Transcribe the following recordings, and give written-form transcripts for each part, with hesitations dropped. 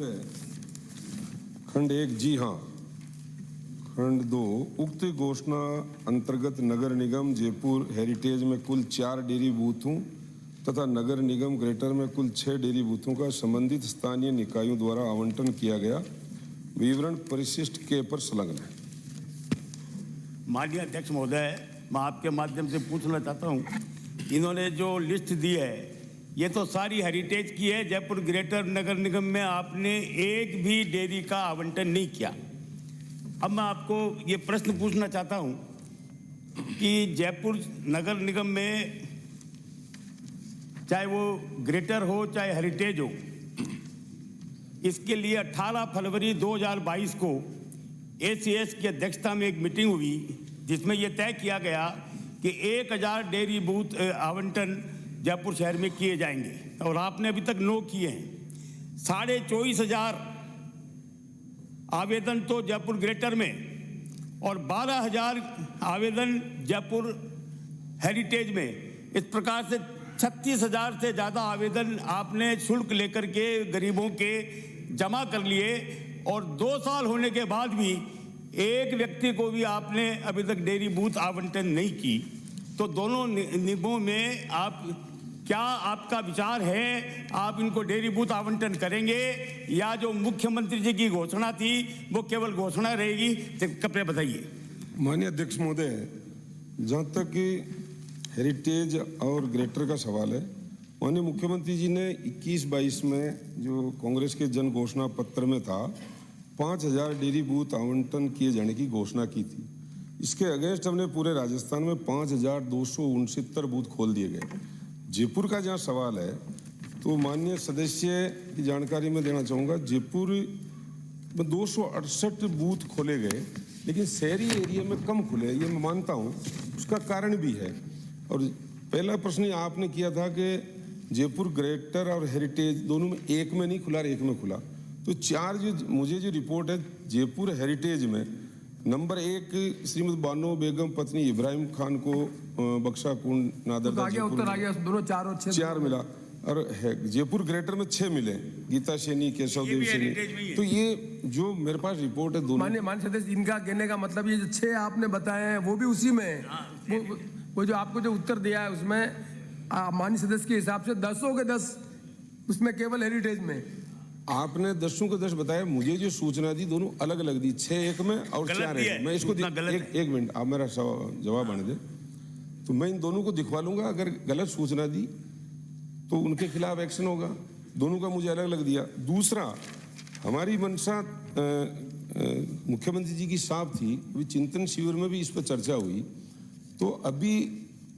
महोदय, खंड 1 जी हाँ, खंड 2 उक्त घोषणा अंतर्गत नगर निगम जयपुर हेरिटेज में कुल 4 डेयरी बूथों तथा नगर निगम ग्रेटर में कुल 6 डेयरी बूथों का संबंधित स्थानीय निकायों द्वारा आवंटन किया गया विवरण परिशिष्ट के पर संलग्न है। माननीय अध्यक्ष महोदय, मैं आपके माध्यम से पूछना चाहता हूं, इन्होंने जो लिस्ट दी है ये तो सारी हेरिटेज की है। जयपुर ग्रेटर नगर निगम में आपने एक भी डेयरी का आवंटन नहीं किया। अब मैं आपको ये प्रश्न पूछना चाहता हूं कि जयपुर नगर निगम में चाहे वो ग्रेटर हो चाहे हेरिटेज हो, इसके लिए 18 फरवरी 2022 को ACS की अध्यक्षता में एक मीटिंग हुई जिसमें यह तय किया गया कि 1000 डेयरी बूथ आवंटन जयपुर शहर में किए जाएंगे और आपने अभी तक 9 किए हैं। 24,500 आवेदन तो जयपुर ग्रेटर में और 12,000 आवेदन जयपुर हेरिटेज में। इस प्रकार से 36,000 से ज़्यादा आवेदन आपने शुल्क लेकर के गरीबों के जमा कर लिए और 2 साल होने के बाद भी एक व्यक्ति को भी आपने अभी तक डेयरी बूथ आवंटन नहीं की। तो दोनों निगमों में क्या आपका विचार है, आप इनको डेयरी बूथ आवंटन करेंगे या जो मुख्यमंत्री जी की घोषणा थी वो केवल घोषणा रहेगी? कृपया बताइए। माननीय अध्यक्ष महोदय, जहाँ तक कि हेरिटेज और ग्रेटर का सवाल है, माननीय मुख्यमंत्री जी ने 21-22 में जो कांग्रेस के जन घोषणा पत्र में था 5,000 डेयरी बूथ आवंटन किए जाने की घोषणा की थी। इसके अगेंस्ट हमने पूरे राजस्थान में 5,269 बूथ खोल दिए गए। जयपुर का जहाँ सवाल है तो माननीय सदस्य की जानकारी में देना चाहूँगा, जयपुर में 268 बूथ खोले गए लेकिन शहरी एरिया में कम खुले, ये मैं मानता हूँ। उसका कारण भी है। और पहला प्रश्न आपने किया था कि जयपुर ग्रेटर और हेरिटेज दोनों में एक में नहीं खुला और एक में खुला। तो 4 मुझे जो रिपोर्ट है जयपुर हेरिटेज में नंबर 1 श्रीमती बानो बेगम पत्नी इब्राहिम खान को बक्सा कुंड नादर उत्तर आ गया, दोनों 4 और 6 4 मिला और जयपुर ग्रेटर में 6 मिले, गीता सैनी, केशव देव सैनी। तो ये जो मेरे पास रिपोर्ट है दोनों। माननीय सदस्य, इनका कहने का मतलब ये जो 6 आपने बताए हैं वो भी उसी में है। वो जो आपको जो उत्तर दिया है उसमें माननीय सदस्य के हिसाब से 10 के 10 उसमें केवल हेरिटेज में। आपने 10 के 10 बताया, मुझे जो सूचना दी दोनों अलग अलग दी, 6 एक में और 4 एक में। मैं इसको एक मिनट आप मेरा जवाब आने दे तो मैं इन दोनों को दिखवा लूंगा। अगर गलत सूचना दी तो उनके खिलाफ एक्शन होगा। दोनों का मुझे अलग अलग दिया। दूसरा, हमारी मंशा मुख्यमंत्री जी की साफ थी, अभी चिंतन शिविर में भी इस पर चर्चा हुई। तो अभी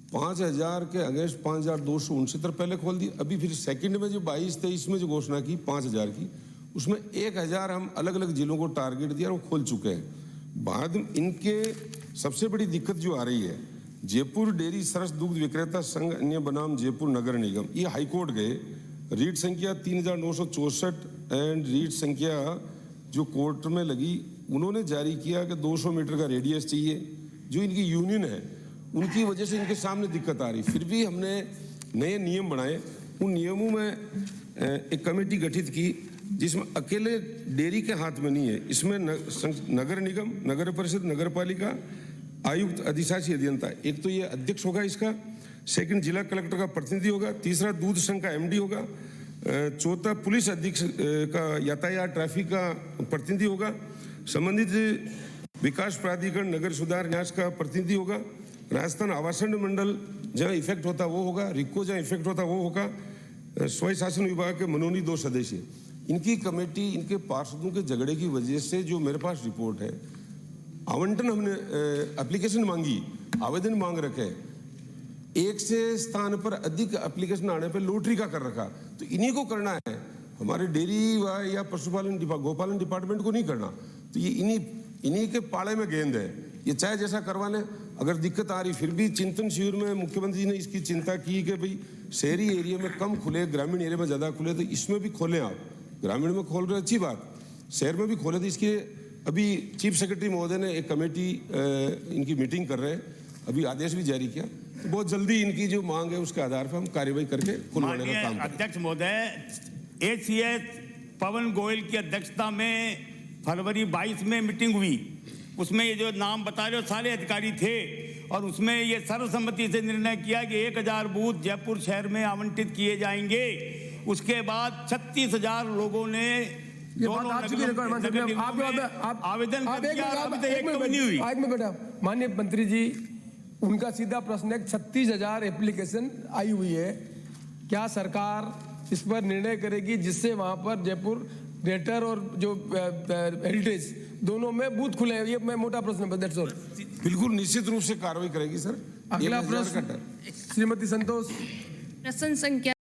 5,000 के अगेंस्ट 5,269 पहले खोल दी। अभी फिर सेकंड में जो 22-23 में जो घोषणा की 5,000 की, उसमें 1,000 हम अलग अलग जिलों को टारगेट दिया और वो खोल चुके हैं। बाद में इनके सबसे बड़ी दिक्कत जो आ रही है, जयपुर डेयरी सरस दुग्ध विक्रेता संघ अन्य बनाम जयपुर नगर निगम, ये हाईकोर्ट गए। रीट संख्या 3,964 एंड रीट संख्या जो कोर्ट में लगी, उन्होंने जारी किया कि 200 मीटर का रेडियस चाहिए। जो इनकी यूनियन है उनकी वजह से इनके सामने दिक्कत आ रही। फिर भी हमने नए नियम बनाए। उन नियमों में एक कमेटी गठित की जिसमें अकेले डेयरी के हाथ में नहीं है, इसमें नगर निगम, नगर परिषद, नगर पालिका, आयुक्त, अधिशासी अभियंता, एक तो ये अध्यक्ष होगा इसका, सेकंड जिला कलेक्टर का प्रतिनिधि होगा, तीसरा दूध संघ का MD होगा, चौथा पुलिस अधीक्षक का यातायात ट्रैफिक का प्रतिनिधि होगा, संबंधित विकास प्राधिकरण नगर सुधार न्यास का प्रतिनिधि होगा, राजस्थान आवासन मंडल जहाँ इफेक्ट होता वो होगा, रिको जहाँ इफेक्ट होता वो होगा, स्वयं शासन विभाग के मनोनीत 2 सदस्य। इनकी कमेटी इनके पार्षदों के झगड़े की वजह से जो मेरे पास रिपोर्ट है, आवंटन हमने एप्लीकेशन मांगी, आवेदन मांग रखे, 1 से स्थान पर अधिक एप्लीकेशन आने पर लॉटरी का कर रखा। तो इन्हीं को करना है, हमारे डेयरी या पशुपालन गोपालन डिपार्टमेंट को नहीं करना। तो ये इन्हीं के पाले में गेंद है। ये चाहे जैसा करवा लें। अगर दिक्कत आ रही, फिर भी चिंतन शिविर में मुख्यमंत्री जी ने इसकी चिंता की कि भाई शहरी एरिया में कम खुले, ग्रामीण एरिया में ज़्यादा खुले, तो इसमें भी खोलें आप। ग्रामीण में खोल रहे अच्छी बात, शहर में भी खोले। तो इसके अभी चीफ सेक्रेटरी महोदय ने एक कमेटी इनकी मीटिंग कर रहे हैं, अभी आदेश भी जारी किया। तो बहुत जल्दी इनकी जो मांग है उसके आधार पर हम कार्यवाही करके खुलवाने का काम करेंगे। अध्यक्ष महोदय, ACS पवन गोयल की अध्यक्षता में फरवरी 22 में मीटिंग हुई। उसमें ये जो नाम बता रहे हो सारे अधिकारी थे और उसमें ये सर्वसम्मति से निर्णय किया कि 1000 बूथ जयपुर शहर में आवंटित किए जाएंगे। उसके बाद 36,000 लोगों ने ये बात आ चुकी है रिकॉर्ड मान सकते हैं आप आवेदन आप कर एक दिया, मिनट, अभी आप तक एक एक मिनट कभी नहीं हुई। एक मिनट बेटा, माननीय मंत्री जी, उनका सीधा प्रश्न है 36,000 एप्लीकेशन आई हुई है, क्या सरकार इस पर निर्णय करेगी जिससे वहां पर जयपुर ग्रेटर और जो हेरिटेज दोनों में बूथ खुले हैं? ये मैं मोटा प्रश्न है, दैट्स ऑल। बिल्कुल निश्चित रूप से कार्रवाई करेगी सर। अगला 1000 का प्रश्न डर। श्रीमती संतोष। प्रश्न संख्या